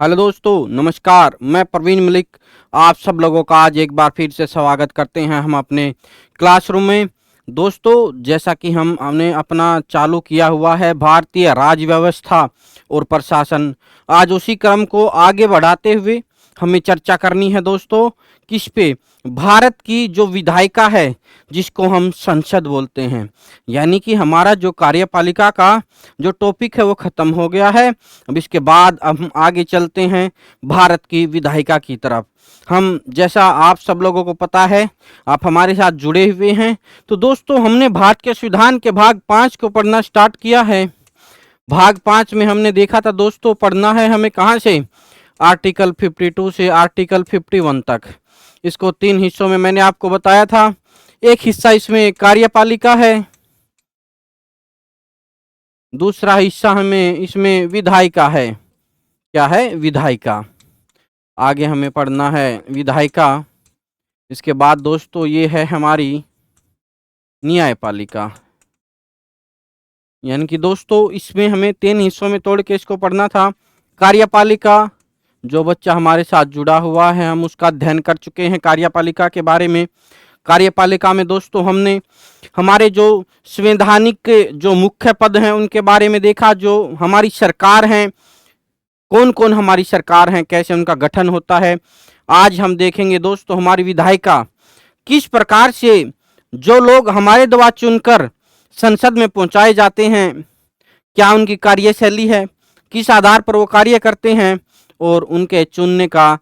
Hello दोस्तों, नमस्कार। मैं प्रवीण मलिक आप सब लोगों का आज एक बार फिर से स्वागत करते हैं हम अपने क्लासरूम में। दोस्तों, जैसा कि हमने अपना चालू किया हुआ है भारतीय राज्य व्यवस्था और प्रशासन, आज उसी क्रम को आगे बढ़ाते हुए हमें चर्चा करनी है दोस्तों। किस पे? भारत की जो विधायिका है, जिसको हम संसद बोलते हैं, यानी कि हमारा जो कार्यपालिका का जो टॉपिक है वो ख़त्म हो गया है। अब इसके बाद अब हम आगे चलते हैं भारत की विधायिका की तरफ। हम, जैसा आप सब लोगों को पता है, आप हमारे साथ जुड़े हुए हैं, तो दोस्तों हमने भारत के संविधान के भाग 5 को पढ़ना स्टार्ट किया है। भाग 5 में हमने देखा था दोस्तों, पढ़ना है हमें कहाँ से, आर्टिकल 52 से आर्टिकल 51 तक। इसको 3 हिस्सों में मैंने आपको बताया था। एक हिस्सा इसमें कार्यपालिका है, दूसरा हिस्सा हमें इसमें विधायिका है। क्या है? विधायिका। आगे हमें पढ़ना है विधायिका। इसके बाद दोस्तों ये है हमारी न्यायपालिका। यानी कि दोस्तों इसमें हमें 3 हिस्सों में तोड़ के इसको पढ़ना था। कार्यपालिका, जो बच्चा हमारे साथ जुड़ा हुआ है हम उसका अध्ययन कर चुके हैं कार्यपालिका के बारे में। कार्यपालिका में दोस्तों हमने हमारे जो संवैधानिक जो मुख्य पद हैं उनके बारे में देखा। जो हमारी सरकार हैं, कौन कौन हमारी सरकार हैं, कैसे उनका गठन होता है। आज हम देखेंगे दोस्तों हमारी विधायिका किस प्रकार से जो लोग हमारे द्वारा चुनकर संसद में पहुंचाए जाते हैं, क्या उनकी कार्यशैली है, किस आधार पर वो कार्य करते हैं और उनके चुनने का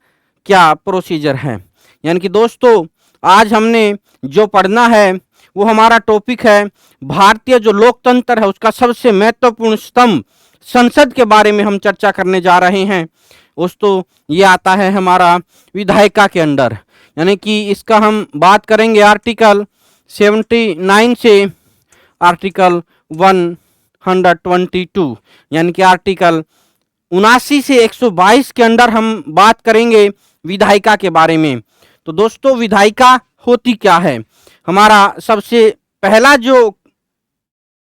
क्या प्रोसीजर है। यानी कि दोस्तों आज हमने जो पढ़ना है वो हमारा टॉपिक है भारतीय जो लोकतंत्र है उसका सबसे महत्वपूर्ण स्तंभ संसद के बारे में हम चर्चा करने जा रहे हैं। दोस्तों ये आता है हमारा विधायिका के अंडर। यानी कि इसका हम बात करेंगे आर्टिकल 79 से आर्टिकल 122, यानी कि आर्टिकल 79 से 122 के अंदर हम बात करेंगे विधायिका के बारे में। तो दोस्तों विधायिका होती क्या है? हमारा सबसे पहला जो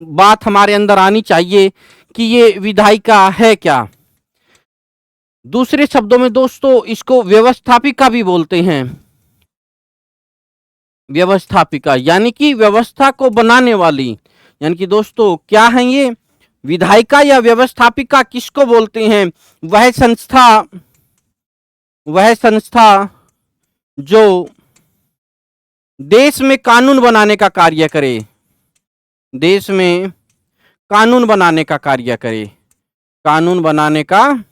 बात हमारे अंदर आनी चाहिए कि ये विधायिका है क्या। दूसरे शब्दों में दोस्तों इसको व्यवस्थापिका भी बोलते हैं। व्यवस्थापिका यानी कि व्यवस्था को बनाने वाली। यानी कि दोस्तों क्या है ये? विधायिका या व्यवस्थापिका किसको बोलते हैं? वह संस्था जो देश में कानून बनाने का कार्य करे, देश में कानून बनाने का कार्य करे, कानून बनाने का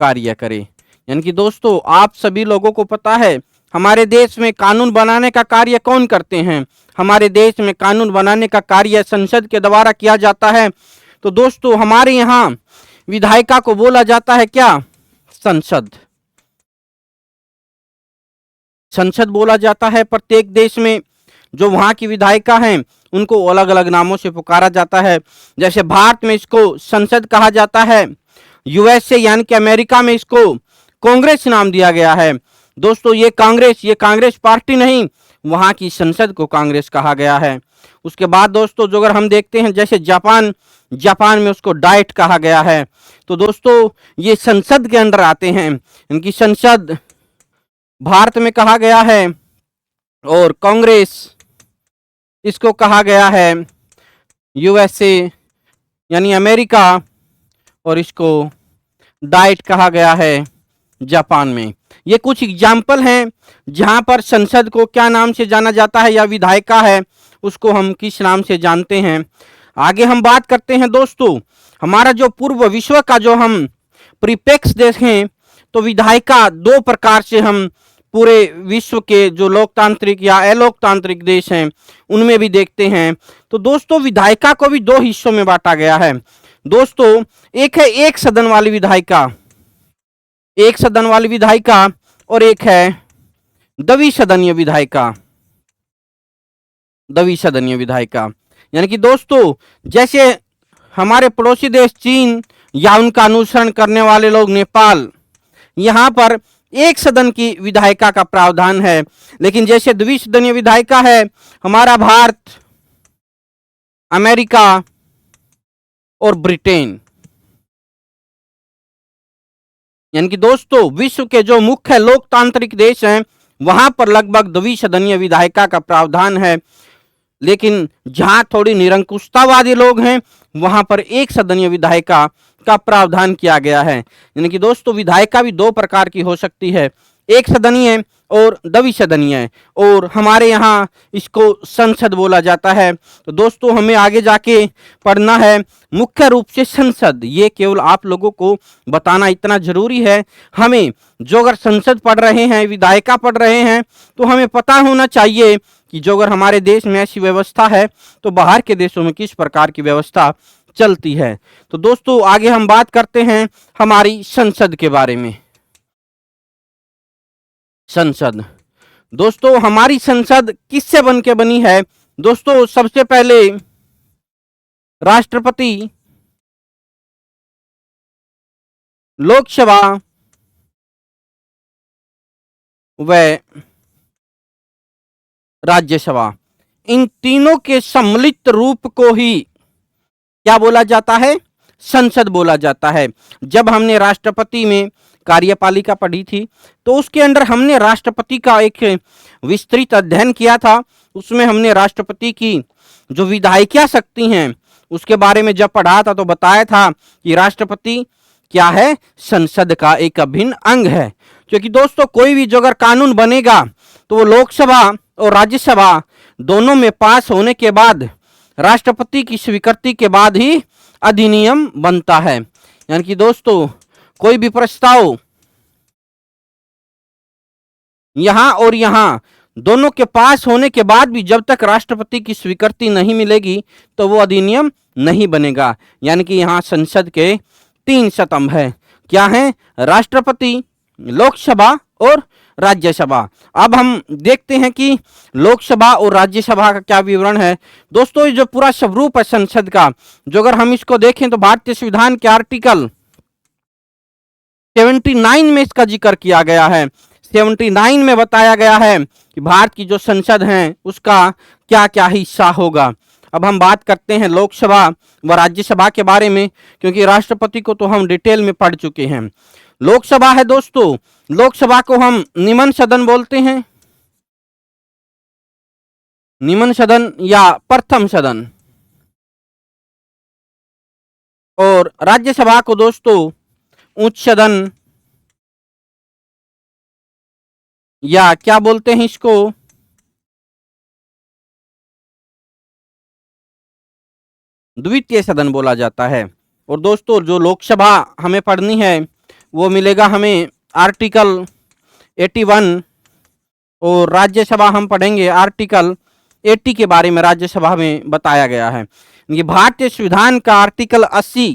कार्य करे। यानी कि दोस्तों आप सभी लोगों को पता है हमारे देश में कानून बनाने का कार्य कौन करते हैं? हमारे देश में कानून बनाने का कार्य संसद के द्वारा किया जाता है। तो दोस्तों हमारे यहाँ विधायिका को बोला जाता है क्या? संसद। संसद बोला जाता है। प्रत्येक देश में जो वहाँ की विधायिका हैं उनको अलग अलग नामों से पुकारा जाता है। जैसे भारत में इसको संसद कहा जाता है, यूएसए यानी कि अमेरिका में इसको कांग्रेस नाम दिया गया है। दोस्तों ये कांग्रेस पार्टी नहीं, वहाँ की संसद को कांग्रेस कहा गया है। उसके बाद दोस्तों जो अगर हम देखते हैं जैसे जापान में उसको डाइट कहा गया है। तो दोस्तों ये संसद के अंदर आते हैं। इनकी संसद भारत में कहा गया है और कांग्रेस इसको कहा गया है यूएसए यानी अमेरिका, और इसको डाइट कहा गया है जापान में। ये कुछ एग्जाम्पल हैं जहां पर संसद को क्या नाम से जाना जाता है या विधायिका है उसको हम किस नाम से जानते हैं। आगे हम बात करते हैं दोस्तों हमारा जो पूर्व विश्व का जो हम परिप्रेक्ष्य देखें तो विधायिका दो प्रकार से हम पूरे विश्व के जो लोकतांत्रिक या अलोकतांत्रिक देश हैं उनमें भी देखते हैं। तो दोस्तों विधायिका को भी दो हिस्सों में बांटा गया है। दोस्तों एक है एक सदन वाली विधायिका, एक सदन वाली विधायिका, और एक है द्विसदनीय विधायिका। द्विसदनीय विधायिका यानी कि दोस्तों जैसे हमारे पड़ोसी देश चीन या उनका अनुसरण करने वाले लोग नेपाल, यहाँ पर एक सदन की विधायिका का प्रावधान है। लेकिन जैसे द्विसदनीय विधायिका है हमारा भारत, अमेरिका और ब्रिटेन, यानी कि दोस्तों विश्व के जो मुख्य लोकतांत्रिक देश हैं वहां पर लगभग द्विसदनीय विधायिका का प्रावधान है, लेकिन जहां थोड़ी निरंकुशतावादी लोग हैं वहां पर एक सदनीय विधायिका का प्रावधान किया गया है। यानी कि दोस्तों विधायिका भी दो प्रकार की हो सकती है, एक सदनीय और द्विसदनीय, और हमारे यहाँ इसको संसद बोला जाता है। तो दोस्तों हमें आगे जाके पढ़ना है मुख्य रूप से संसद, ये केवल आप लोगों को बताना इतना जरूरी है। हमें जो अगर संसद पढ़ रहे हैं, विधायिका पढ़ रहे हैं, तो हमें पता होना चाहिए कि जो अगर हमारे देश में ऐसी व्यवस्था है तो बाहर के देशों में किस प्रकार की व्यवस्था चलती है। तो दोस्तों आगे हम बात करते हैं हमारी संसद के बारे में। संसद, दोस्तों हमारी संसद किससे बन के बनी है? दोस्तों सबसे पहले राष्ट्रपति, लोकसभा व राज्यसभा, इन तीनों के सम्मिलित रूप को ही क्या बोला जाता है? संसद बोला जाता है। जब हमने राष्ट्रपति में कार्यपालिका पढ़ी थी तो उसके अंदर हमने राष्ट्रपति का एक विस्तृत अध्ययन किया था। उसमें हमने राष्ट्रपति की जो विधायिका शक्ति हैं उसके बारे में जब पढ़ा था तो बताया था कि राष्ट्रपति क्या है? संसद का एक अभिन्न अंग है। क्योंकि दोस्तों कोई भी जो अगर कानून बनेगा तो वो लोकसभा और राज्यसभा दोनों में पास होने के बाद राष्ट्रपति की स्वीकृति के बाद ही अधिनियम बनता है। यानी कि दोस्तों कोई भी प्रस्ताव यहां और यहां दोनों के पास होने के बाद भी जब तक राष्ट्रपति की स्वीकृति नहीं मिलेगी तो वो अधिनियम नहीं बनेगा। यानी कि यहां संसद के तीन स्तंभ है, क्या है? राष्ट्रपति, लोकसभा और राज्यसभा। अब हम देखते हैं कि लोकसभा और राज्यसभा का क्या विवरण है। दोस्तों ये जो पूरा स्वरूप है संसद का, जो अगर हम इसको देखें तो भारतीय संविधान के आर्टिकल 79 में इसका जिक्र किया गया है। 79 में बताया गया है कि भारत की जो संसद है उसका क्या क्या हिस्सा होगा। अब हम बात करते हैं लोकसभा व राज्यसभा के बारे में, क्योंकि राष्ट्रपति को तो हम डिटेल में पढ़ चुके हैं। लोकसभा है दोस्तों, लोकसभा को हम निम्न सदन बोलते हैं, निम्न सदन या प्रथम सदन, और राज्यसभा को दोस्तों उच्च सदन या क्या बोलते हैं इसको, द्वितीय सदन बोला जाता है। और दोस्तों जो लोकसभा हमें पढ़नी है वो मिलेगा हमें आर्टिकल 81, और राज्यसभा हम पढ़ेंगे आर्टिकल 80 के बारे में राज्यसभा में बताया गया है। ये भारतीय संविधान का आर्टिकल 80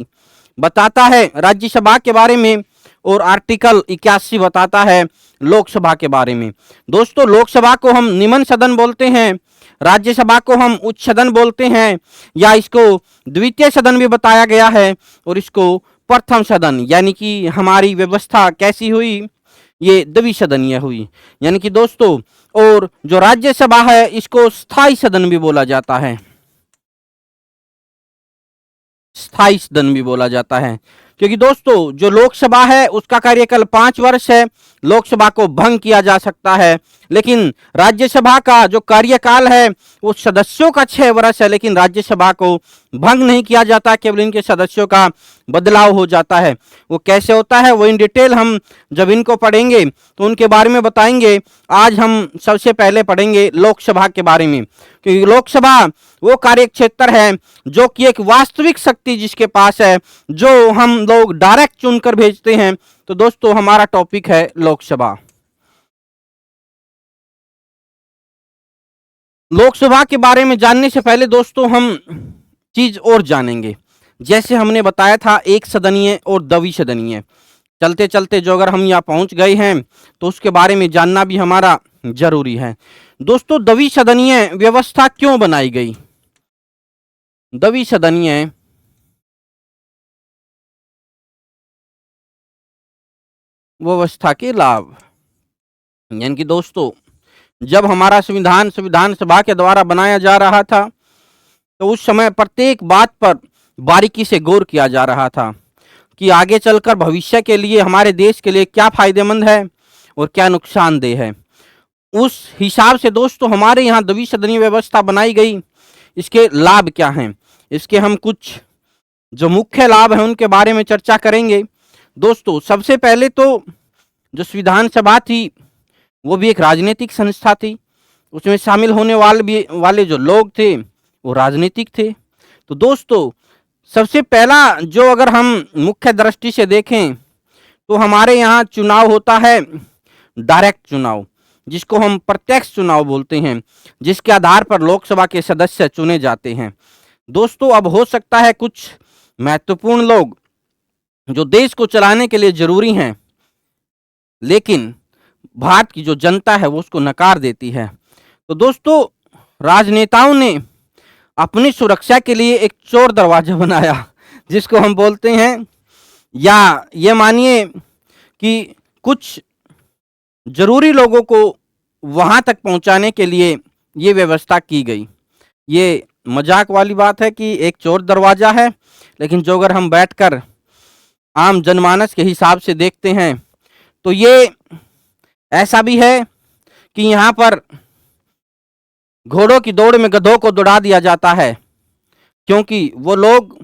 बताता है राज्यसभा के बारे में, और आर्टिकल 81 बताता है लोकसभा के बारे में। दोस्तों लोकसभा को हम निम्न सदन बोलते हैं, राज्यसभा को हम उच्च सदन बोलते हैं, या इसको द्वितीय सदन भी बताया गया है, और इसको प्रथम सदन, यानी कि हमारी व्यवस्था कैसी हुई? ये द्विसदनीय हुई। यानी कि दोस्तों और जो राज्यसभा है इसको स्थायी सदन भी बोला जाता है, स्थायी सदन भी बोला जाता है। क्योंकि दोस्तों जो लोकसभा है उसका कार्यकाल 5 वर्ष है, लोकसभा को भंग किया जा सकता है, लेकिन राज्यसभा का जो कार्यकाल है वो सदस्यों का 6 वर्ष है, लेकिन राज्यसभा को भंग नहीं किया जाता, केवल इनके सदस्यों का बदलाव हो जाता है। वो कैसे होता है वो इन डिटेल हम जब इनको पढ़ेंगे तो उनके बारे में बताएंगे। आज हम सबसे पहले पढ़ेंगे लोकसभा के बारे में, क्योंकि लोकसभा वो कार्य क्षेत्र है जो कि एक वास्तविक शक्ति जिसके पास है, जो हम लोग डायरेक्ट चुनकर भेजते हैं। तो दोस्तों हमारा टॉपिक है लोकसभा। लोकसभा के बारे में जानने से पहले दोस्तों हम चीज और जानेंगे। जैसे हमने बताया था एक सदनीय और द्विसदनीय, चलते चलते जो अगर हम यहाँ पहुंच गए हैं तो उसके बारे में जानना भी हमारा जरूरी है। दोस्तों द्विसदनीय व्यवस्था क्यों बनाई गई? द्विसदनीय व्यवस्था के लाभ, यानी कि दोस्तों जब हमारा संविधान सभा के द्वारा बनाया जा रहा था तो उस समय प्रत्येक बात पर बारीकी से गौर किया जा रहा था कि आगे चलकर भविष्य के लिए हमारे देश के लिए क्या फायदेमंद है और क्या नुकसानदेह है। उस हिसाब से दोस्तों हमारे यहाँ द्विसदनीय व्यवस्था बनाई गई। इसके लाभ क्या हैं, इसके हम कुछ जो मुख्य लाभ हैं उनके बारे में चर्चा करेंगे। दोस्तों सबसे पहले तो जो संविधान सभा थी वो भी एक राजनीतिक संस्था थी, उसमें शामिल होने वाले जो लोग थे वो राजनीतिक थे। तो दोस्तों सबसे पहला जो अगर हम मुख्य दृष्टि से देखें तो हमारे यहाँ चुनाव होता है डायरेक्ट चुनाव, जिसको हम प्रत्यक्ष चुनाव बोलते हैं, जिसके आधार पर लोकसभा के सदस्य चुने जाते हैं। दोस्तों अब हो सकता है कुछ महत्वपूर्ण लोग जो देश को चलाने के लिए जरूरी हैं, लेकिन भारत की जो जनता है वो उसको नकार देती है। तो दोस्तों राजनेताओं ने अपनी सुरक्षा के लिए एक चोर दरवाजा बनाया, जिसको हम बोलते हैं, या ये मानिए कि कुछ जरूरी लोगों को वहां तक पहुंचाने के लिए ये व्यवस्था की गई। ये मजाक वाली बात है कि एक चोर दरवाजा है, लेकिन जो अगर हम बैठकर आम जनमानस के हिसाब से देखते हैं तो ये ऐसा भी है कि यहाँ पर घोड़ों की दौड़ में गधों को दौड़ा दिया जाता है, क्योंकि वो लोग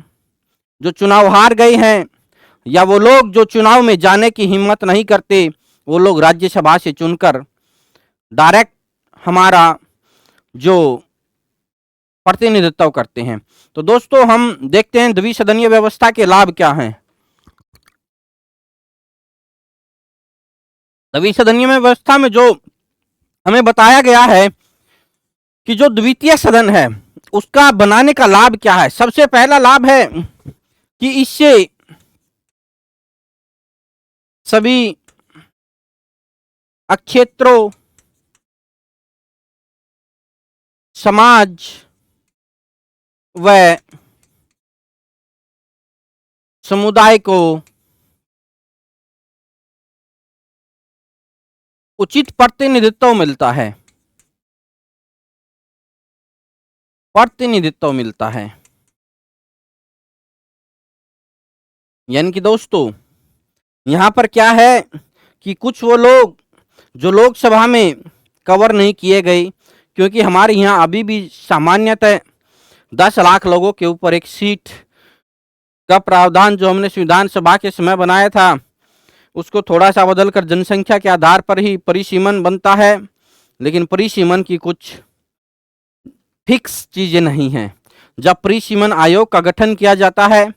जो चुनाव हार गए हैं या वो लोग जो चुनाव में जाने की हिम्मत नहीं करते, वो लोग राज्यसभा से चुनकर डायरेक्ट हमारा जो प्रतिनिधित्व करते हैं। तो दोस्तों हम देखते हैं द्विसदनीय व्यवस्था के लाभ क्या हैं। द्विसदनीय व्यवस्था में जो हमें बताया गया है कि जो द्वितीय सदन है उसका बनाने का लाभ क्या है। सबसे पहला लाभ है कि इससे सभी क्षेत्रों, समाज व समुदाय को उचित प्रतिनिधित्व मिलता है, यानी कि दोस्तों यहाँ पर क्या है कि कुछ वो लोग जो लोकसभा में कवर नहीं किए गए, क्योंकि हमारे यहाँ अभी भी सामान्यतः 10 लाख लोगों के ऊपर एक सीट का प्रावधान जो हमने संविधान सभा के समय बनाया था उसको थोड़ा सा बदलकर जनसंख्या के आधार पर ही परिसीमन बनता है, लेकिन परिसीमन की कुछ फिक्स चीजें नहीं हैं। जब परिसीमन आयोग का गठन किया जाता है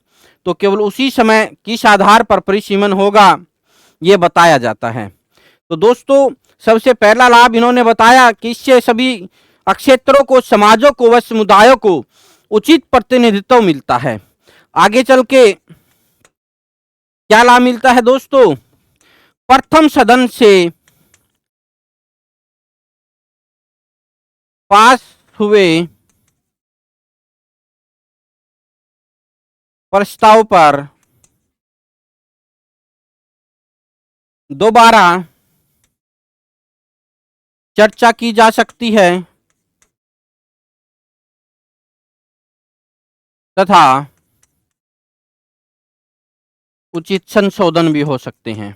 तो केवल उसी समय किस आधार पर परिसीमन होगा ये बताया जाता है। तो दोस्तों सबसे पहला लाभ इन्होंने बताया कि इससे सभी क्षेत्रों को, समाजों को व समुदायों को उचित प्रतिनिधित्व मिलता है। आगे चल के क्या लाभ मिलता है दोस्तों, प्रथम सदन से पास हुए प्रस्ताव पर दोबारा चर्चा की जा सकती है तथा उचित संशोधन भी हो सकते हैं।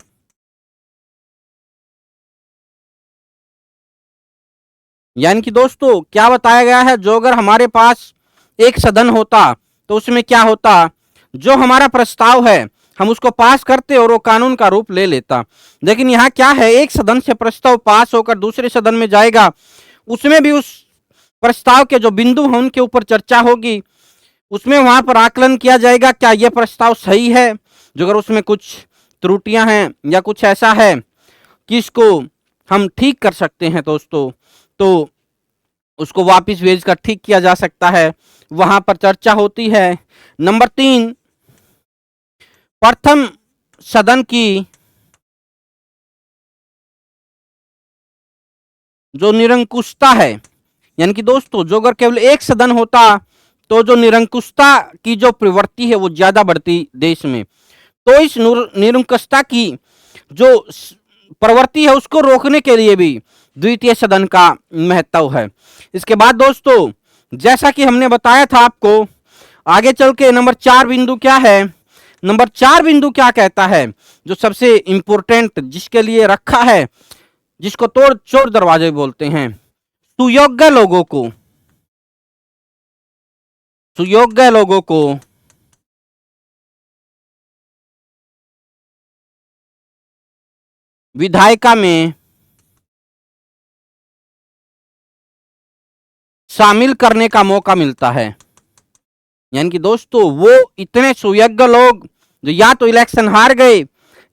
यानी कि दोस्तों क्या बताया गया है, जो अगर हमारे पास एक सदन होता तो उसमें क्या होता, जो हमारा प्रस्ताव है हम उसको पास करते और वो कानून का रूप ले लेता। लेकिन यहाँ क्या है, एक सदन से प्रस्ताव पास होकर दूसरे सदन में जाएगा, उसमें भी उस प्रस्ताव के जो बिंदु हैं उनके ऊपर चर्चा होगी, उसमें वहां पर आकलन किया जाएगा क्या यह प्रस्ताव सही है, जो अगर उसमें कुछ त्रुटियां हैं या कुछ ऐसा है कि इसको हम ठीक कर सकते हैं दोस्तों, तो उसको वापस भेजकर ठीक किया जा सकता है, वहां पर चर्चा होती है। नंबर 3, प्रथम सदन की जो निरंकुशता है, यानी कि दोस्तों जो अगर केवल एक सदन होता तो जो निरंकुशता की जो प्रवृत्ति है वो ज्यादा बढ़ती देश में, तो इस निरंकुशता की जो प्रवृत्ति है उसको रोकने के लिए भी द्वितीय सदन का महत्व है। इसके बाद दोस्तों जैसा कि हमने बताया था आपको, आगे चल के नंबर 4 बिंदु क्या है, नंबर 4 बिंदु क्या कहता है, जो सबसे इंपॉर्टेंट जिसके लिए रखा है, जिसको तोड़ चोर दरवाजे बोलते हैं, सुयोग्य लोगों को विधायिका में शामिल करने का मौका मिलता है। यानी कि दोस्तों वो इतने सुयोग्य लोग जो या तो इलेक्शन हार गए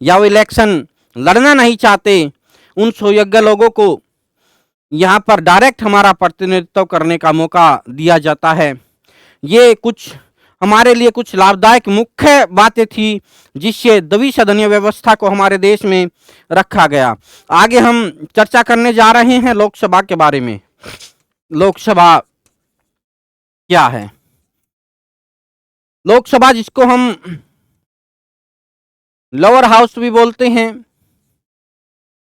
या वो इलेक्शन लड़ना नहीं चाहते, उन सुयोग्य लोगों को यहाँ पर डायरेक्ट हमारा प्रतिनिधित्व करने का मौका दिया जाता है। ये कुछ हमारे लिए कुछ लाभदायक मुख्य बातें थी जिससे द्विसदनीय व्यवस्था को हमारे देश में रखा गया। आगे हम चर्चा करने जा रहे हैं लोकसभा के बारे में। लोकसभा क्या है? लोकसभा जिसको हम लोअर हाउस भी बोलते हैं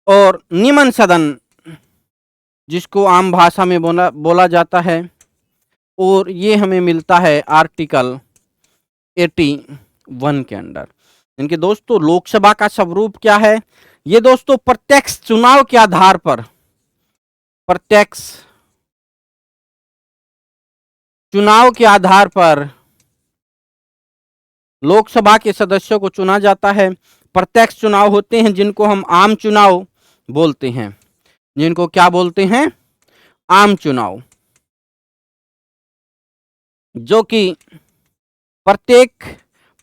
और निम्न सदन जिसको आम भाषा में बोला जाता है, और ये हमें मिलता है आर्टिकल 81 के अंडर। इनके दोस्तों लोकसभा का स्वरूप क्या है? ये दोस्तों प्रत्यक्ष चुनाव के आधार पर, प्रत्यक्ष चुनाव के आधार पर लोकसभा के सदस्यों को चुना जाता है। प्रत्यक्ष चुनाव होते हैं जिनको हम आम चुनाव बोलते हैं, जिनको क्या बोलते हैं? आम चुनाव, जो कि प्रत्येक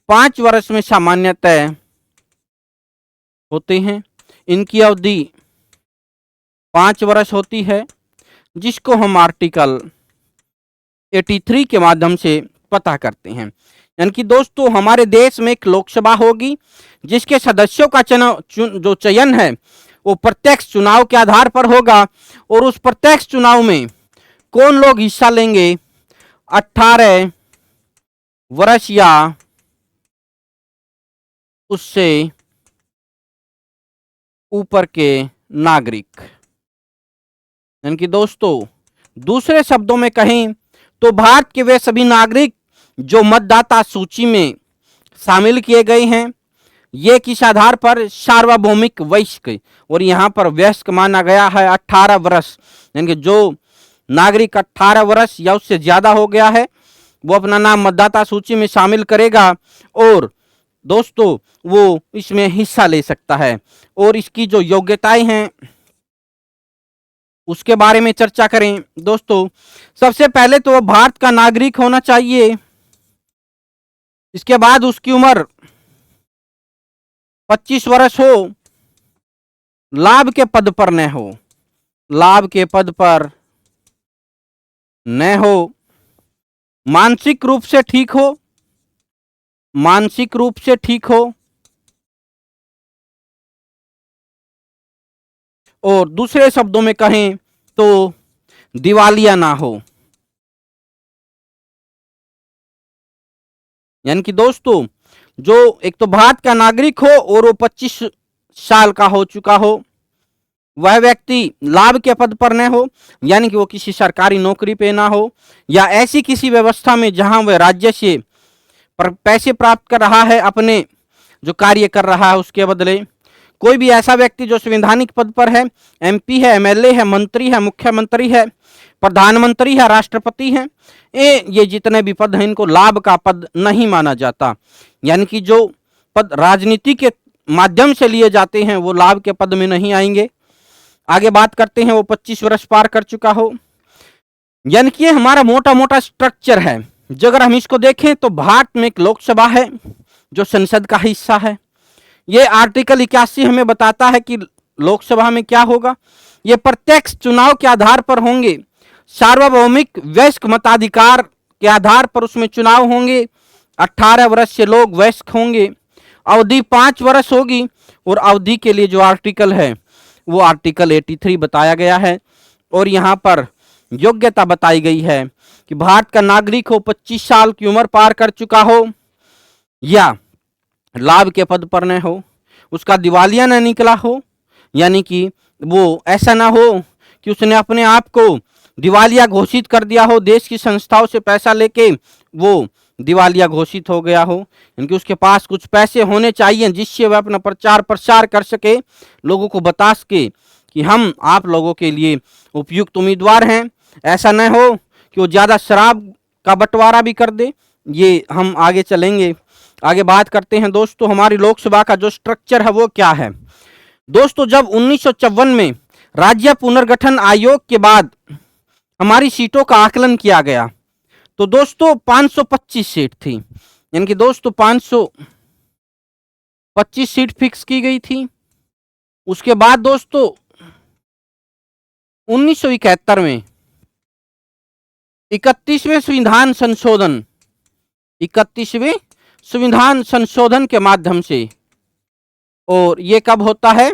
5 वर्ष में सामान्यतः होते हैं। इनकी अवधि 5 वर्ष होती है, जिसको हम आर्टिकल 83 के माध्यम से पता करते हैं। यानी कि दोस्तों हमारे देश में एक लोकसभा होगी जिसके सदस्यों का जो चयन है वो प्रत्यक्ष चुनाव के आधार पर होगा, और उस प्रत्यक्ष चुनाव में कौन लोग हिस्सा लेंगे? 18 वर्ष या उससे ऊपर के नागरिक। यानी कि दोस्तों दूसरे शब्दों में कहें तो भारत के वे सभी नागरिक जो मतदाता सूची में शामिल किए गए हैं, ये किस आधार पर? सार्वभौमिक वयस्क, और यहाँ पर वयस्क माना गया है 18 वर्ष। यानी कि जो नागरिक 18 वर्ष या उससे ज्यादा हो गया है वो अपना नाम मतदाता सूची में शामिल करेगा, और दोस्तों वो इसमें हिस्सा ले सकता है। और इसकी जो योग्यताएं हैं उसके बारे में चर्चा करें दोस्तों। सबसे पहले तो वो भारत का नागरिक होना चाहिए, इसके बाद उसकी उम्र 25 वर्ष हो, लाभ के पद पर न हो, लाभ के पद पर न हो, मानसिक रूप से ठीक हो, मानसिक रूप से ठीक हो, और दूसरे शब्दों में कहें तो दिवालिया ना हो। यानी कि दोस्तों जो एक तो भारत का नागरिक हो और वो 25 साल का हो चुका हो, वह व्यक्ति लाभ के पद पर न हो, यानी कि वो किसी सरकारी नौकरी पे ना हो, या ऐसी किसी व्यवस्था में जहां वह राज्य से पैसे प्राप्त कर रहा है, अपने जो कार्य कर रहा है उसके बदले। कोई भी ऐसा व्यक्ति जो संवैधानिक पद पर है, एमपी है, एमएलए है, मंत्री है, मुख्यमंत्री है, प्रधानमंत्री है, राष्ट्रपति है, ये जितने भी पद हैं इनको लाभ का पद नहीं माना जाता। यानी कि जो पद राजनीति के माध्यम से लिए जाते हैं वो लाभ के पद में नहीं आएंगे। आगे बात करते हैं वो 25 वर्ष पार कर चुका हो। यानी कि ये हमारा मोटा मोटा स्ट्रक्चर है। जो अगर हम इसको देखें तो भारत में एक लोकसभा है जो संसद का हिस्सा है। ये आर्टिकल 81 हमें बताता है कि लोकसभा में क्या होगा। ये प्रत्यक्ष चुनाव के आधार पर होंगे, सार्वभौमिक वयस्क मताधिकार के आधार पर उसमें चुनाव होंगे, 18 वर्ष से लोग वयस्क होंगे, अवधि 5 वर्ष होगी, और अवधि के लिए जो आर्टिकल है वो आर्टिकल 83 बताया गया है। और यहाँ पर योग्यता बताई गई है कि भारत का नागरिक हो, 25 साल की उम्र पार कर चुका हो, या लाभ के पद पर न हो, उसका दिवालिया न निकला हो, यानी कि वो ऐसा ना हो कि उसने अपने आप को दिवालिया घोषित कर दिया हो, देश की संस्थाओं से पैसा लेके वो दिवालिया घोषित हो गया हो, इनके उसके पास कुछ पैसे होने चाहिए जिससे वह अपना प्रचार प्रसार कर सके, लोगों को बता सके कि हम आप लोगों के लिए उपयुक्त उम्मीदवार हैं। ऐसा न हो कि वो ज़्यादा शराब का बंटवारा भी कर दे। ये हम आगे चलेंगे, आगे बात करते हैं दोस्तों हमारी लोकसभा का जो स्ट्रक्चर है वो क्या है। दोस्तों जब 1954 में राज्य पुनर्गठन आयोग के बाद हमारी सीटों का आकलन किया गया तो दोस्तों 525 सीट थी, यानी कि दोस्तों 525 सीट फिक्स की गई थी। उसके बाद दोस्तों 1971 में 31वें संविधान संशोधन के माध्यम से, और ये कब होता है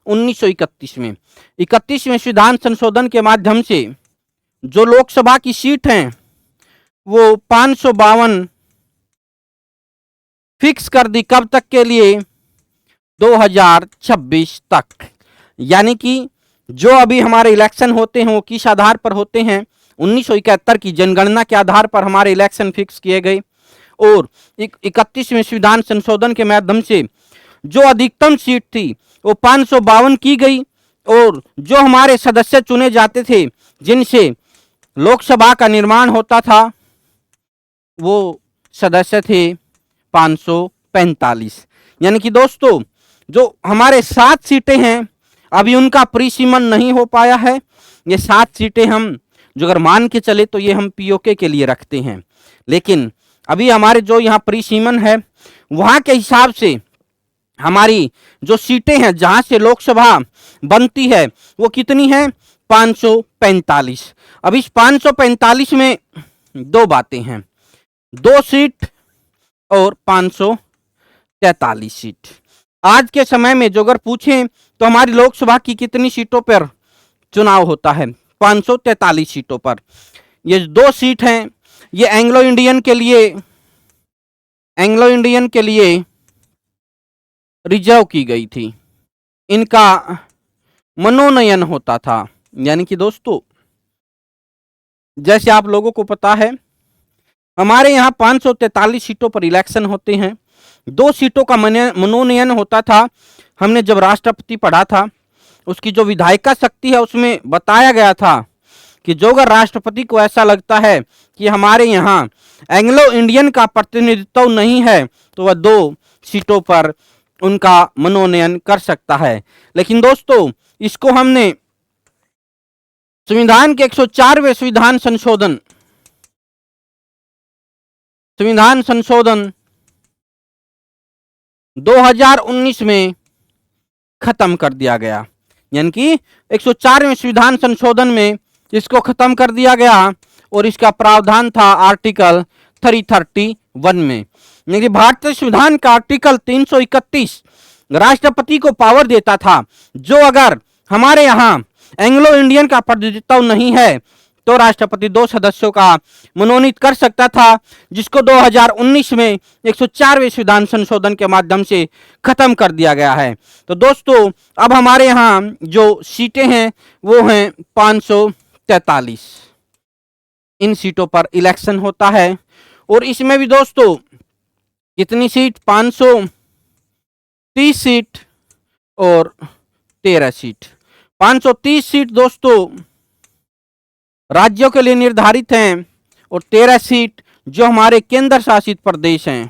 1931 में 31वें संविधान संशोधन के माध्यम से जो लोकसभा की सीट हैं वो 552 फिक्स कर दी। कब तक के लिए 2026 तक, यानी कि जो अभी हमारे इलेक्शन होते हैं वो किस आधार पर होते हैं 1971 की जनगणना के आधार पर हमारे इलेक्शन फिक्स किए गए, और 31वें संविधान संशोधन के माध्यम से जो अधिकतम सीट थी वो 552 की गई, और जो हमारे सदस्य चुने जाते थे जिनसे लोकसभा का निर्माण होता था वो सदस्य थे 545। यानी कि दोस्तों जो हमारे 7 सीटें हैं अभी उनका परिसीमन नहीं हो पाया है। ये 7 सीटें हम जो अगर मान के चले तो ये हम पीओके के लिए रखते हैं, लेकिन अभी हमारे जो यहाँ परिसीमन है वहाँ के हिसाब से हमारी जो सीटें हैं जहाँ से लोकसभा बनती है वो कितनी है 545। अब इस 545 में दो बातें हैं, 2 सीट और 543 सीट। आज के समय में जो अगर पूछें तो हमारी लोकसभा की कितनी सीटों पर चुनाव होता है 543 सीटों पर। ये 2 सीट हैं ये एंग्लो इंडियन के लिए रिजर्व की गई थी, इनका मनोनयन होता था। यानी कि दोस्तों जैसे आप लोगों को पता है हमारे यहाँ 543 सीटों पर इलेक्शन होते हैं, 2 सीटों का मनोनयन होता था। हमने जब राष्ट्रपति पढ़ा था उसकी जो विधायिका शक्ति है उसमें बताया गया था कि जो अगर राष्ट्रपति को ऐसा लगता है कि हमारे यहाँ एंग्लो इंडियन का प्रतिनिधित्व नहीं है तो वह 2 सीटों पर उनका मनोनयन कर सकता है। लेकिन दोस्तों इसको हमने संविधान के 104वें संविधान संशोधन 2019 में खत्म कर दिया गया, यानी कि 104वें संविधान संशोधन में इसको खत्म कर दिया गया और इसका प्रावधान था आर्टिकल 331 में। यानी कि भारतीय संविधान का आर्टिकल 331 राष्ट्रपति को पावर देता था जो अगर हमारे यहाँ एंग्लो इंडियन का प्रतिनिधित्व नहीं है तो राष्ट्रपति 2 सदस्यों का मनोनीत कर सकता था, जिसको 2019 में 104वें संविधान संशोधन के माध्यम से खत्म कर दिया गया है। तो दोस्तों अब हमारे यहाँ जो सीटें हैं वो हैं 543। इन सीटों पर इलेक्शन होता है और इसमें भी दोस्तों कितनी सीट 530 सीट और 13 सीट। 530 सीट दोस्तों राज्यों के लिए निर्धारित हैं और 13 सीट जो हमारे केंद्र शासित प्रदेश हैं,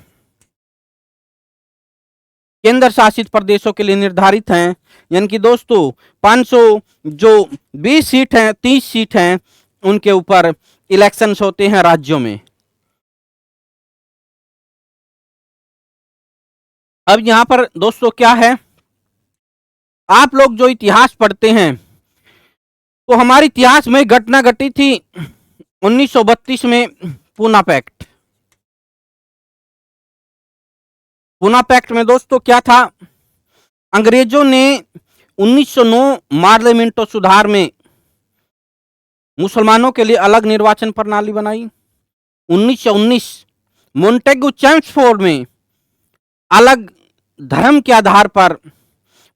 केंद्र शासित प्रदेशों के लिए निर्धारित हैं। यानी कि दोस्तों 520 सीट हैं, 30 सीट हैं उनके ऊपर इलेक्शंस होते हैं राज्यों में। अब यहां पर दोस्तों क्या है, आप लोग जो इतिहास पढ़ते हैं तो हमारे इतिहास में घटना घटी थी 1932 में पूना पैक्ट। पूना पैक्ट में दोस्तों क्या था, अंग्रेजों ने 1909 मार्लेमेंटो सुधार में मुसलमानों के लिए अलग निर्वाचन प्रणाली बनाई। 1919 मोंटेगू चैम्सफोर्ड में अलग धर्म के आधार पर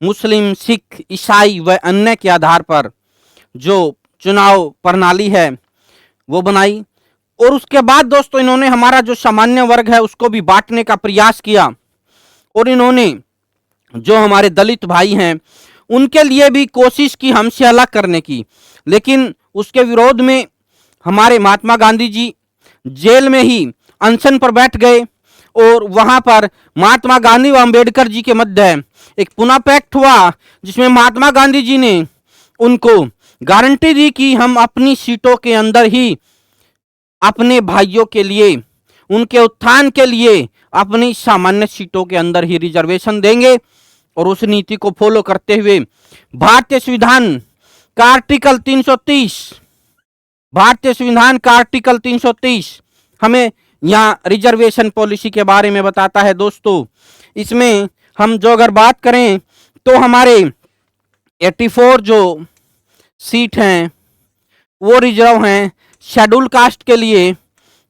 मुस्लिम, सिख, ईसाई व अन्य के आधार पर जो चुनाव प्रणाली है वो बनाई। और उसके बाद दोस्तों इन्होंने हमारा जो सामान्य वर्ग है उसको भी बांटने का प्रयास किया, और इन्होंने जो हमारे दलित भाई हैं उनके लिए भी कोशिश की हमसे अलग करने की, लेकिन उसके विरोध में हमारे महात्मा गांधी जी जेल में ही अनशन पर बैठ गए, और वहां पर महात्मा गांधी व अंबेडकर जी के मध्य एक पुनः पैक्ट हुआ, जिसमें महात्मा गांधी जी ने उनको गारंटी दी कि हम अपनी सीटों के अंदर ही अपने भाइयों के लिए, उनके उत्थान के लिए अपनी सामान्य सीटों के अंदर ही रिजर्वेशन देंगे। और उस नीति को फॉलो करते हुए भारतीय संविधान का आर्टिकल 330, भारतीय संविधान का आर्टिकल 330 हमें यहाँ रिजर्वेशन पॉलिसी के बारे में बताता है। दोस्तों इसमें हम जो अगर बात करें तो हमारे 84 जो सीट हैं वो रिजर्व हैं शेड्यूल कास्ट के लिए,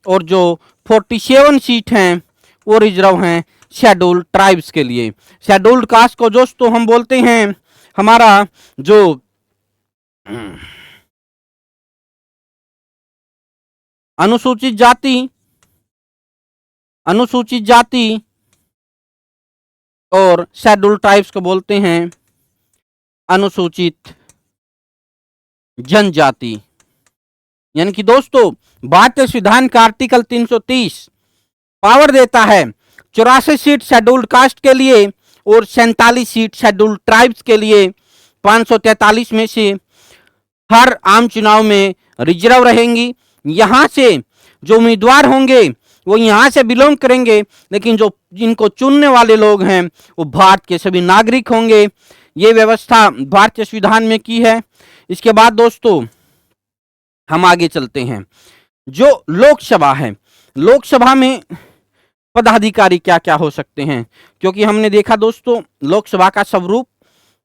और जो 47 सीट हैं वो रिजर्व हैं शेड्यूल ट्राइब्स के लिए। शेड्यूल्ड कास्ट को दोस्तों हम बोलते हैं हमारा जो अनुसूचित जाति और शेड्यूल ट्राइब्स को बोलते हैं अनुसूचित जनजाति। यानी कि दोस्तों भारतीय संविधान का आर्टिकल 330 पावर देता है 84 सीट शेड्यूल्ड कास्ट के लिए और 47 सीट शेड्यूल्ड ट्राइब्स के लिए। 543 में से हर आम चुनाव में रिजर्व रहेंगी। यहां से जो उम्मीदवार होंगे वो यहां से बिलोंग करेंगे, लेकिन जो जिनको चुनने वाले लोग हैं वो भारत के सभी नागरिक होंगे। ये व्यवस्था भारतीय संविधान में की है। इसके बाद दोस्तों हम आगे चलते हैं। जो लोकसभा है, लोकसभा में पदाधिकारी क्या क्या हो सकते हैं, क्योंकि हमने देखा दोस्तों लोकसभा का स्वरूप,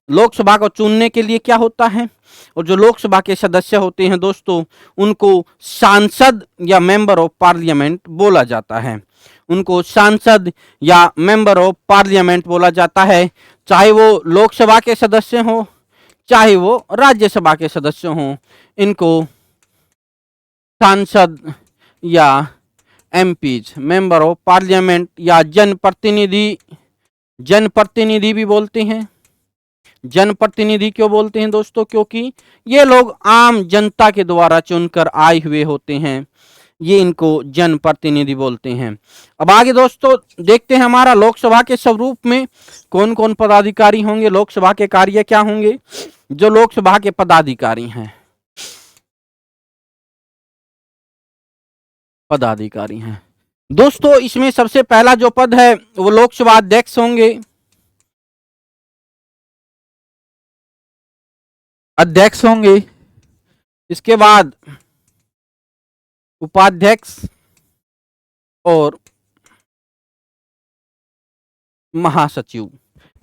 लोकसभा को चुनने के लिए क्या होता है, और जो लोकसभा के सदस्य होते हैं दोस्तों उनको सांसद या मेंबर ऑफ पार्लियामेंट बोला जाता है। उनको सांसद या मेंबर ऑफ पार्लियामेंट बोला जाता है, चाहे वो लोकसभा के सदस्य हो चाहे वो राज्यसभा के सदस्य हों। इनको सांसद या एमपीज, मेंबर ऑफ पार्लियामेंट या जनप्रतिनिधि भी बोलते हैं। जनप्रतिनिधि क्यों बोलते हैं दोस्तों, क्योंकि ये लोग आम जनता के द्वारा चुनकर आए हुए होते हैं, ये इनको जनप्रतिनिधि बोलते हैं। अब आगे दोस्तों देखते हैं हमारा लोकसभा के स्वरूप में कौन कौन पदाधिकारी होंगे, लोकसभा के कार्य क्या होंगे। जो लोकसभा के पदाधिकारी हैं दोस्तों, इसमें सबसे पहला जो पद है वो लोकसभा अध्यक्ष होंगे। इसके बाद उपाध्यक्ष और महासचिव।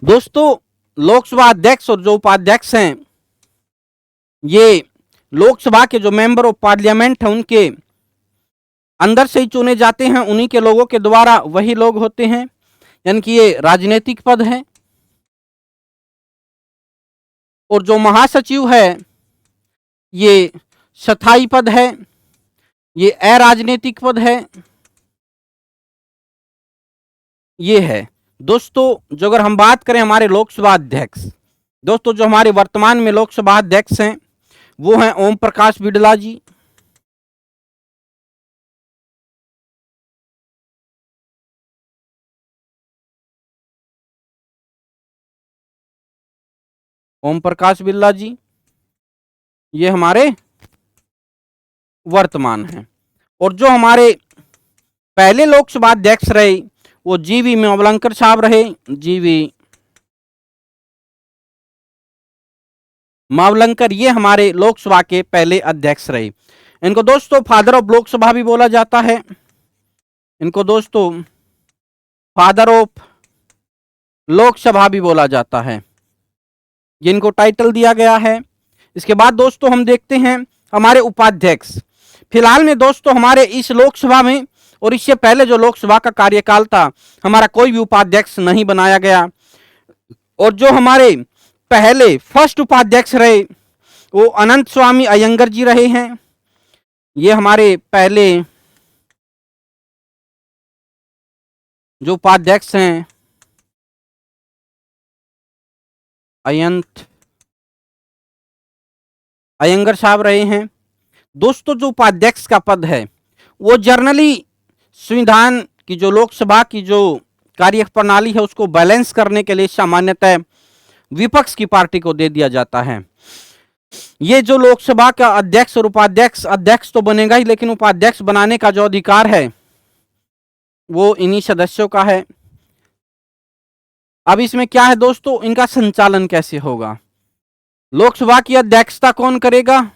दोस्तों लोकसभा अध्यक्ष और जो उपाध्यक्ष हैं ये लोकसभा के जो मेंबर ऑफ पार्लियामेंट हैं उनके अंदर से ही चुने जाते हैं, उन्हीं के लोगों के द्वारा वही लोग होते हैं, यानी कि ये राजनीतिक पद है। और जो महासचिव है ये स्थायी पद है, ये अराजनीतिक पद है। ये है दोस्तों जो अगर हम बात करें हमारे लोकसभा अध्यक्ष, दोस्तों जो हमारे वर्तमान में लोकसभा अध्यक्ष हैं वो हैं ओम प्रकाश बिड़ला जी। ओम प्रकाश बिड़ला जी ये हमारे वर्तमान हैं। और जो हमारे पहले लोकसभा अध्यक्ष रहे वो जीवी मावलंकर साहब रहे। जीवी मावलंकर ये हमारे लोकसभा के पहले अध्यक्ष रहे। इनको दोस्तों फादर ऑफ लोकसभा भी बोला जाता है। इनको दोस्तों फादर ऑफ लोकसभा भी बोला जाता है, जिनको टाइटल दिया गया है। इसके बाद दोस्तों हम देखते हैं हमारे उपाध्यक्ष। फिलहाल में दोस्तों हमारे इस लोकसभा में और इससे पहले जो लोकसभा का कार्यकाल था हमारा कोई भी उपाध्यक्ष नहीं बनाया गया। और जो हमारे पहले फर्स्ट उपाध्यक्ष रहे वो अनंत स्वामी अयंगर जी रहे हैं। ये हमारे पहले जो उपाध्यक्ष हैं अयंगर साहब रहे हैं। दोस्तों जो उपाध्यक्ष का पद है वो जर्नली संविधान की जो लोकसभा की जो कार्य प्रणाली है उसको बैलेंस करने के लिए सामान्यतः विपक्ष की पार्टी को दे दिया जाता है। ये जो लोकसभा का अध्यक्ष और उपाध्यक्ष, अध्यक्ष तो बनेगा ही लेकिन उपाध्यक्ष बनाने का जो अधिकार है वो इन्हीं सदस्यों का है। अब इसमें क्या है दोस्तों, इनका संचालन कैसे होगा। लोकसभा की अध्यक्षता कौन करेगा,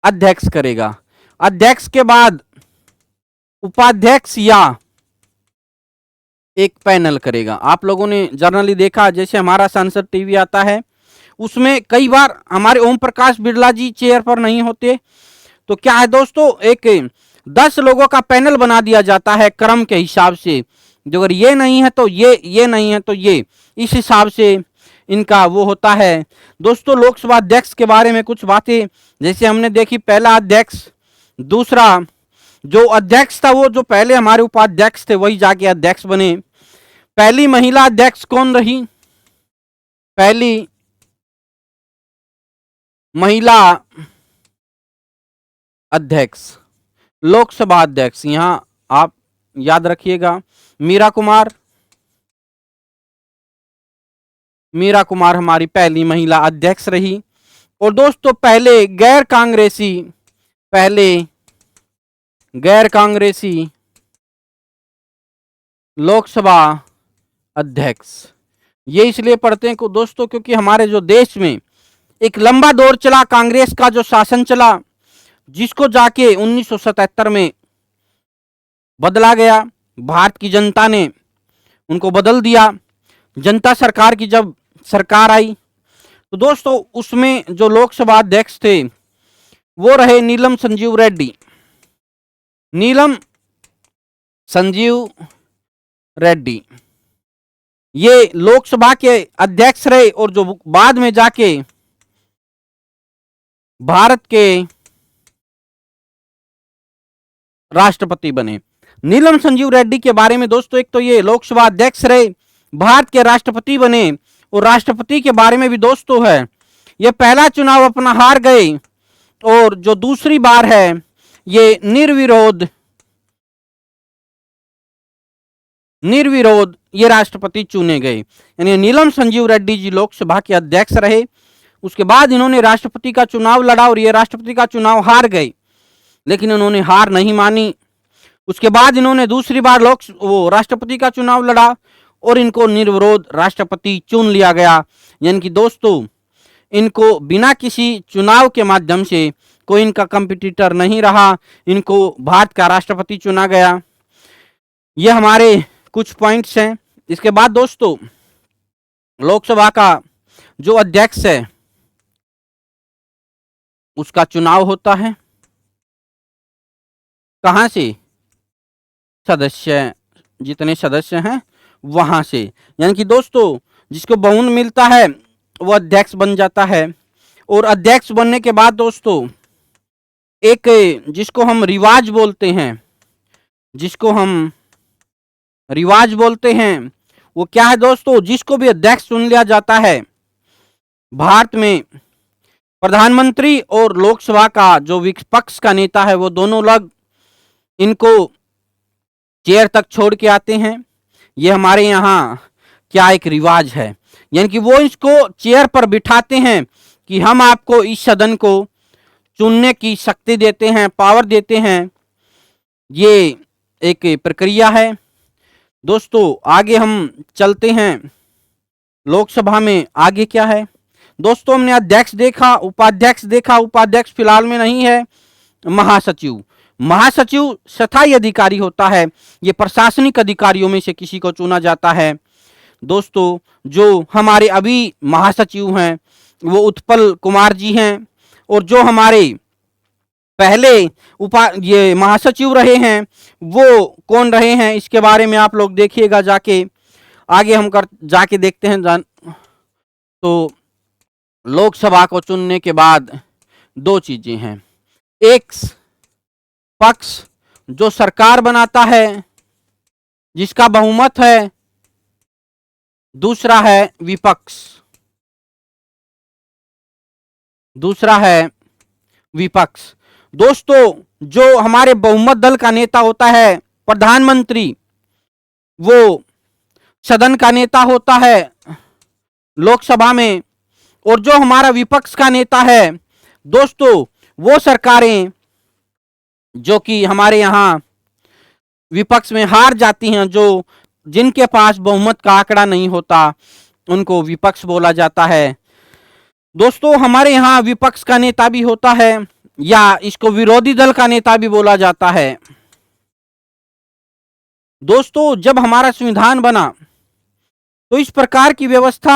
अध्यक्ष करेगा। अध्यक्ष के बाद उपाध्यक्ष या एक पैनल करेगा। आप लोगों ने जनरली देखा, जैसे हमारा संसद टीवी आता है उसमें कई बार हमारे ओम प्रकाश बिरला जी चेयर पर नहीं होते, तो क्या है दोस्तों, एक 10 लोगों का पैनल बना दिया जाता है क्रम के हिसाब से। जो अगर ये नहीं है तो ये नहीं है तो ये, इस हिसाब से इनका वो होता है। दोस्तों लोकसभा अध्यक्ष के बारे में कुछ बातें जैसे हमने देखी, पहला अध्यक्ष, दूसरा जो अध्यक्ष था वो जो पहले हमारे उपाध्यक्ष थे वही जाके अध्यक्ष बने। पहली महिला अध्यक्ष कौन रही, पहली महिला अध्यक्ष, लोकसभा अध्यक्ष, यहां आप याद रखिएगा मीरा कुमार हमारी पहली महिला अध्यक्ष रही। और दोस्तों पहले गैर कांग्रेसी लोकसभा अध्यक्ष। ये इसलिए पढ़ते हैं दोस्तों क्योंकि हमारे जो देश में एक लंबा दौर चला कांग्रेस का जो शासन चला, जिसको जाके 1977 में बदला गया। भारत की जनता ने उनको बदल दिया। जनता सरकार की जब सरकार आई तो दोस्तों उसमें जो लोकसभा अध्यक्ष थे वो रहे नीलम संजीव रेड्डी। ये लोकसभा के अध्यक्ष रहे और जो बाद में जाके भारत के राष्ट्रपति बने। नीलम संजीव रेड्डी के बारे में दोस्तों, एक तो ये लोकसभा अध्यक्ष रहे, भारत के राष्ट्रपति बने, और राष्ट्रपति के बारे में भी दोस्तों है ये पहला चुनाव अपना हार गए और जो दूसरी बार है ये निर्विरोध ये राष्ट्रपति चुने गए। यानी नीलम संजीव रेड्डी जी लोकसभा के अध्यक्ष रहे, उसके बाद इन्होंने राष्ट्रपति का चुनाव लड़ा और ये राष्ट्रपति का चुनाव हार गए, लेकिन उन्होंने हार नहीं मानी। उसके बाद इन्होंने दूसरी बार राष्ट्रपति का चुनाव लड़ा और इनको निर्विरोध राष्ट्रपति चुन लिया गया। यानी कि दोस्तों इनको बिना किसी चुनाव के माध्यम से कोई इनका कंपटीटर नहीं रहा, इनको भारत का राष्ट्रपति चुना गया। ये हमारे कुछ पॉइंट्स हैं। इसके बाद दोस्तों लोकसभा का जो अध्यक्ष है उसका चुनाव होता है कहां से, जितने सदस्य हैं वहां से। यानी कि दोस्तों जिसको बहुमत मिलता है वो अध्यक्ष बन जाता है। और अध्यक्ष बनने के बाद दोस्तों एक जिसको हम रिवाज बोलते हैं वो क्या है दोस्तों, जिसको भी अध्यक्ष चुन लिया जाता है भारत में प्रधानमंत्री और लोकसभा का जो विपक्ष का नेता है वो दोनों लोग इनको चेयर तक छोड़ के आते हैं। ये हमारे यहाँ क्या एक रिवाज है, यानी कि वो इसको चेयर पर बिठाते हैं कि हम आपको इस सदन को चुनने की शक्ति देते हैं, पावर देते हैं। ये एक प्रक्रिया है। दोस्तों आगे हम चलते हैं, लोकसभा में आगे क्या है। दोस्तों हमने अध्यक्ष देखा, उपाध्यक्ष फिलहाल में नहीं है। महासचिव स्थायी अधिकारी होता है, ये प्रशासनिक अधिकारियों में से किसी को चुना जाता है। दोस्तों जो हमारे अभी महासचिव हैं वो उत्पल कुमार जी हैं, और जो हमारे पहले ये महासचिव रहे हैं वो कौन रहे हैं इसके बारे में आप लोग देखिएगा जाके, आगे हम जाके देखते हैं। तो लोकसभा को चुनने के बाद दो चीजें हैं, एक पक्ष जो सरकार बनाता है जिसका बहुमत है, दूसरा है विपक्ष, दूसरा है विपक्ष। दोस्तों, जो हमारे बहुमत दल का नेता होता है प्रधानमंत्री, वो सदन का नेता होता है लोकसभा में, और जो हमारा विपक्ष का नेता है दोस्तों, वो सरकारें जो कि हमारे यहां विपक्ष में हार जाती हैं, जो जिनके पास बहुमत का आंकड़ा नहीं होता, उनको विपक्ष बोला जाता है। दोस्तों, हमारे यहां विपक्ष का नेता भी होता है, या इसको विरोधी दल का नेता भी बोला जाता है। दोस्तों, जब हमारा संविधान बना तो इस प्रकार की व्यवस्था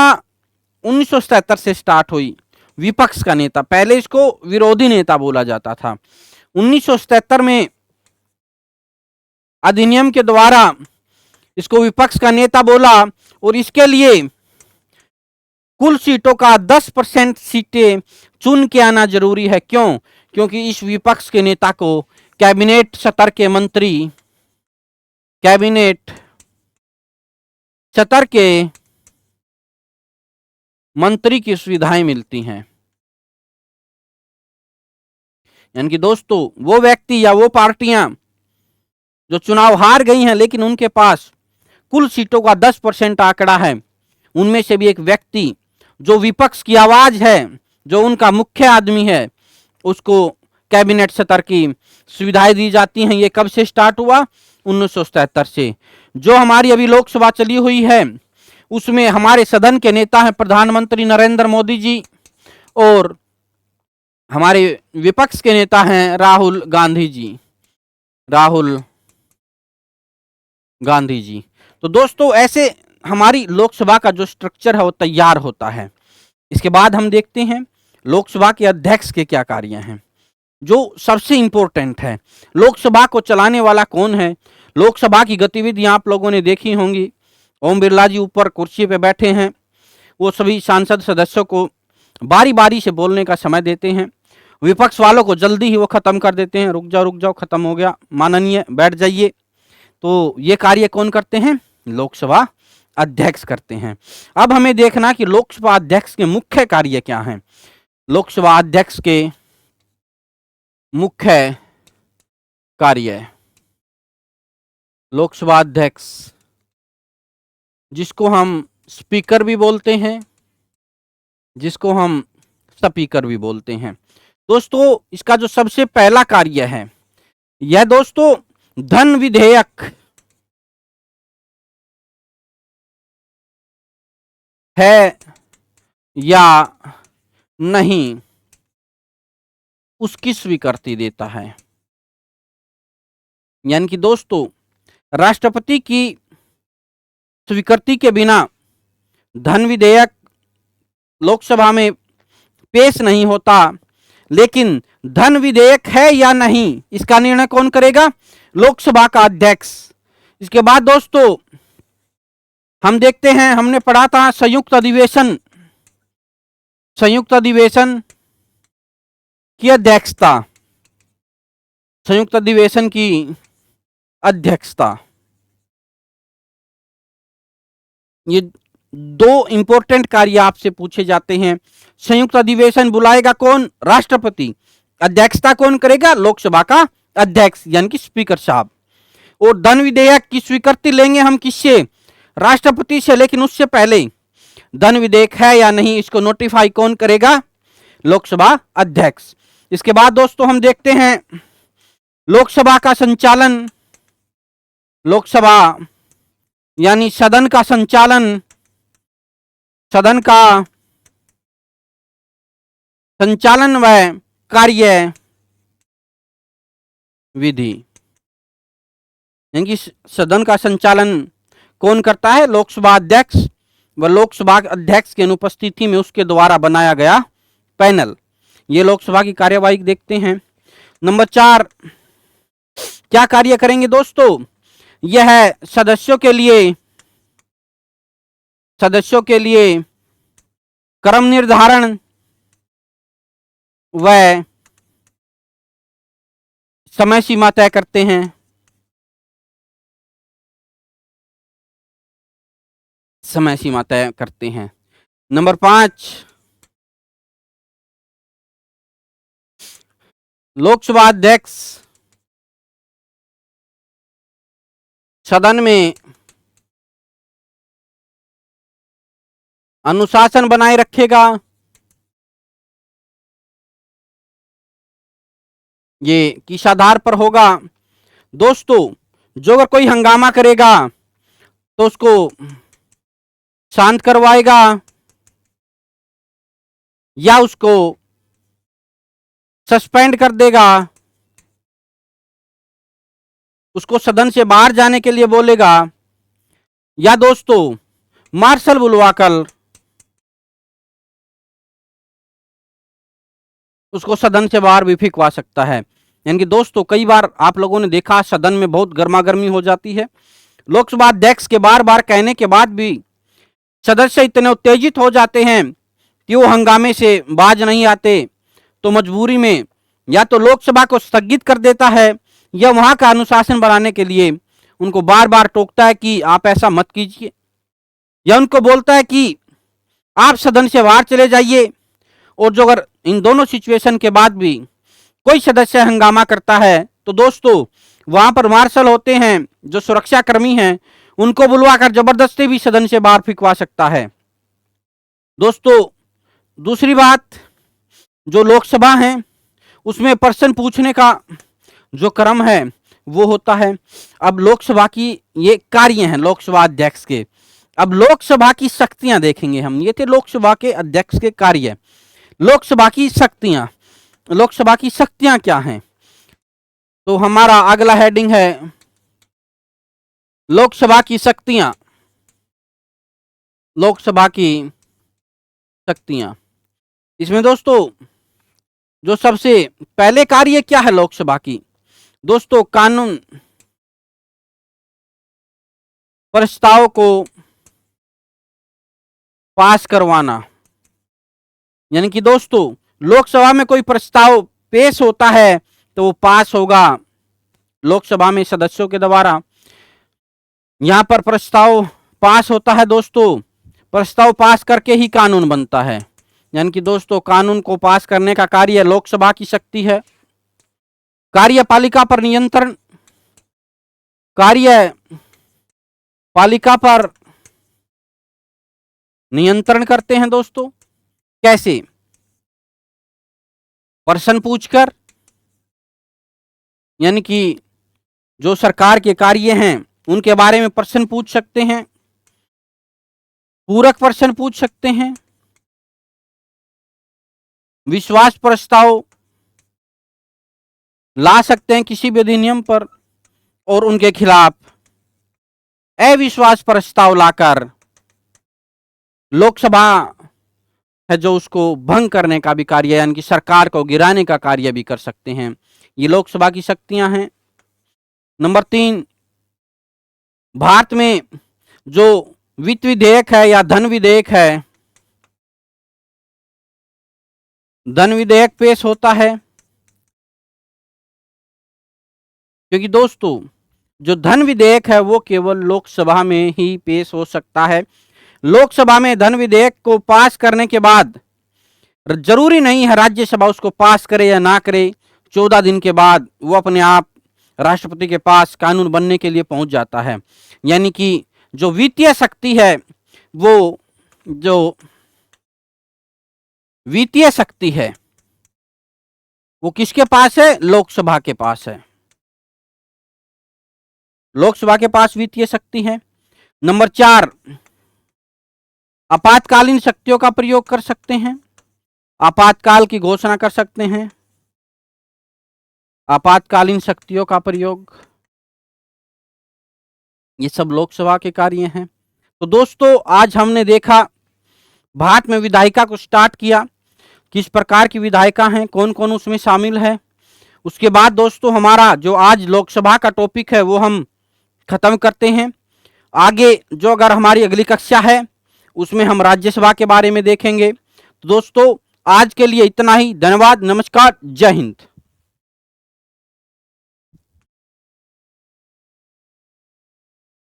1977 से स्टार्ट हुई। विपक्ष का नेता, पहले इसको विरोधी नेता बोला जाता था। 1977 में अधिनियम के द्वारा इसको विपक्ष का नेता बोला, और इसके लिए कुल सीटों का 10% सीटें चुन के आना जरूरी है। क्यों? क्योंकि इस विपक्ष के नेता को कैबिनेट स्तर के मंत्री, कैबिनेट स्तर के मंत्री की सुविधाएं मिलती हैं। यानी कि दोस्तों, वो व्यक्ति या वो पार्टियां जो चुनाव हार गई हैं, लेकिन उनके पास कुल सीटों का 10% आंकड़ा है, उनमें से भी एक व्यक्ति जो विपक्ष की आवाज है, जो उनका मुख्य आदमी है, उसको कैबिनेट स्तर की सुविधाएं दी जाती हैं। ये कब से स्टार्ट हुआ? 1977 से। जो हमारी अभी लोकसभा चली हुई है, उसमें हमारे सदन के नेता हैं प्रधानमंत्री नरेंद्र मोदी जी, और हमारे विपक्ष के नेता हैं राहुल गांधी जी, राहुल गांधी जी। तो दोस्तों, ऐसे हमारी लोकसभा का जो स्ट्रक्चर है वो तैयार होता है। इसके बाद हम देखते हैं लोकसभा के अध्यक्ष के क्या कार्य हैं, जो सबसे इंपॉर्टेंट है। लोकसभा को चलाने वाला कौन है? लोकसभा की गतिविधियां आप लोगों ने देखी होंगी। ओम बिरला जी ऊपर कुर्सी पे बैठे हैं, वो सभी सांसद सदस्यों को बारी बारी से बोलने का समय देते हैं। विपक्ष वालों को जल्दी ही वो खत्म कर देते हैं, रुक जाओ खत्म हो गया, माननीय बैठ जाइए। तो ये कार्य कौन करते हैं? लोकसभा अध्यक्ष करते हैं। अब हमें देखना कि लोकसभा अध्यक्ष के मुख्य कार्य क्या हैं। लोकसभा अध्यक्ष के मुख्य कार्य, लोकसभा अध्यक्ष जिसको हम स्पीकर भी बोलते हैं, जिसको हम स्पीकर भी बोलते हैं। दोस्तों, इसका जो सबसे पहला कार्य है, यह दोस्तों धन विधेयक है या नहीं, उसकी स्वीकृति देता है। यानी कि दोस्तों, राष्ट्रपति की स्वीकृति के बिना धन विधेयक लोकसभा में पेश नहीं होता। लेकिन धन विधेयक है या नहीं, इसका निर्णय कौन करेगा? लोकसभा का अध्यक्ष। इसके बाद दोस्तों, हम देखते हैं, हमने पढ़ा था संयुक्त अधिवेशन, संयुक्त अधिवेशन की अध्यक्षता, संयुक्त अधिवेशन की अध्यक्षता। ये दो इंपॉर्टेंट कार्य आपसे पूछे जाते हैं। संयुक्त अधिवेशन बुलाएगा कौन? राष्ट्रपति। अध्यक्षता कौन करेगा? लोकसभा का अध्यक्ष यानी कि स्पीकर साहब। और धन विधेयक की स्वीकृति लेंगे हम किससे? राष्ट्रपति से। लेकिन उससे पहले धन विधेयक है या नहीं, इसको नोटिफाई कौन करेगा? लोकसभा अध्यक्ष। इसके बाद दोस्तों, हम देखते हैं लोकसभा का संचालन, लोकसभा यानी सदन का संचालन, सदन का संचालन व कार्य विधि, यानी कि सदन का संचालन कौन करता है? लोकसभा अध्यक्ष, व लोकसभा अध्यक्ष की अनुपस्थिति में उसके द्वारा बनाया गया पैनल। ये लोकसभा की कार्यवाही देखते हैं। नंबर 4, क्या कार्य करेंगे दोस्तों? यह है सदस्यों के लिए क्रम निर्धारण व समय सीमा तय करते हैं। समय सीमा तय करते हैं। नंबर 5, लोकसभा अध्यक्ष सदन में अनुशासन बनाए रखेगा। ये किस आधार पर होगा? दोस्तों, जो अगर कोई हंगामा करेगा तो उसको शांत करवाएगा या उसको सस्पेंड कर देगा, उसको सदन से बाहर जाने के लिए बोलेगा, या दोस्तों मार्शल बुलवाकर उसको सदन से बाहर भी फेंकवा सकता है। यानी कि दोस्तों, कई बार आप लोगों ने देखा सदन में बहुत गर्मागर्मी हो जाती है। लोकसभा अध्यक्ष के बार बार कहने के बाद भी सदस्य इतने उत्तेजित हो जाते हैं कि वो हंगामे से बाज नहीं आते, तो मजबूरी में या तो लोकसभा को स्थगित कर देता है या वहां का अनुशासन बनाने के लिए उनको बार बार टोकता है कि आप ऐसा मत कीजिए, या उनको बोलता है कि आप सदन से बाहर चले जाइए। और जो अगर इन दोनों सिचुएशन के बाद भी कोई सदस्य हंगामा करता है तो दोस्तों वहां पर मार्शल होते हैं, जो सुरक्षा कर्मी हैं, उनको बुलवाकर जबरदस्ती भी सदन से बाहर फेंकवा सकता है। दोस्तों, दूसरी बात, जो लोकसभा है उसमें प्रश्न पूछने का जो क्रम है वो होता है। अब लोकसभा की ये कार्य हैं लोकसभा अध्यक्ष के। अब लोकसभा की शक्तियां देखेंगे हम। ये थे लोकसभा के अध्यक्ष के कार्य। लोकसभा की शक्तियां, लोकसभा की शक्तियां क्या हैं? तो हमारा अगला हेडिंग है लोकसभा की शक्तियां। लोकसभा की शक्तियां, इसमें दोस्तों जो सबसे पहले कार्य क्या है लोकसभा की? दोस्तों, कानून प्रस्ताव को पास करवाना। यानी कि दोस्तों लोकसभा में कोई प्रस्ताव पेश होता है तो वो पास होगा लोकसभा में सदस्यों के द्वारा। यहां पर प्रस्ताव पास होता है दोस्तों, प्रस्ताव पास करके ही कानून बनता है। यानी कि दोस्तों कानून को पास करने का कार्य लोकसभा की शक्ति है। कार्यपालिका पर नियंत्रण, कार्यपालिका पर नियंत्रण करते हैं दोस्तों। कैसे? प्रश्न पूछकर, यानी कि जो सरकार के कार्य हैं उनके बारे में प्रश्न पूछ सकते हैं, पूरक प्रश्न पूछ सकते हैं, विश्वास प्रस्ताव ला सकते हैं किसी भी अधिनियम पर, और उनके खिलाफ अविश्वास प्रस्ताव लाकर लोकसभा है जो उसको भंग करने का भी कार्य, यानी कि सरकार को गिराने का कार्य भी कर सकते हैं। ये लोकसभा की शक्तियां हैं। नंबर 3, भारत में जो वित्त विधेयक है या धन विधेयक है, धन विधेयक पेश होता है। क्योंकि दोस्तों जो धन विधेयक है वो केवल लोकसभा में ही पेश हो सकता है। लोकसभा में धन विधेयक को पास करने के बाद जरूरी नहीं है राज्यसभा उसको पास करे या ना करे, 14 दिन के बाद वो अपने आप राष्ट्रपति के पास कानून बनने के लिए पहुंच जाता है। यानी कि जो वित्तीय शक्ति है, वो जो वित्तीय शक्ति है वो किसके पास है? लोकसभा के पास है। लोकसभा के पास वित्तीय शक्ति है। नंबर 4, आपातकालीन शक्तियों का प्रयोग कर सकते हैं, आपातकाल की घोषणा कर सकते हैं। आपातकालीन शक्तियों का प्रयोग, ये सब लोकसभा के कार्य हैं। तो दोस्तों आज हमने देखा भारत में विधायिका को स्टार्ट किया, किस प्रकार की विधायिका हैं, कौन कौन उसमें शामिल है। उसके बाद दोस्तों हमारा जो आज लोकसभा का टॉपिक है वो हम खत्म करते हैं। आगे जो अगर हमारी अगली कक्षा है उसमें हम राज्यसभा के बारे में देखेंगे। तो दोस्तों आज के लिए इतना ही। धन्यवाद, नमस्कार, जय हिंद।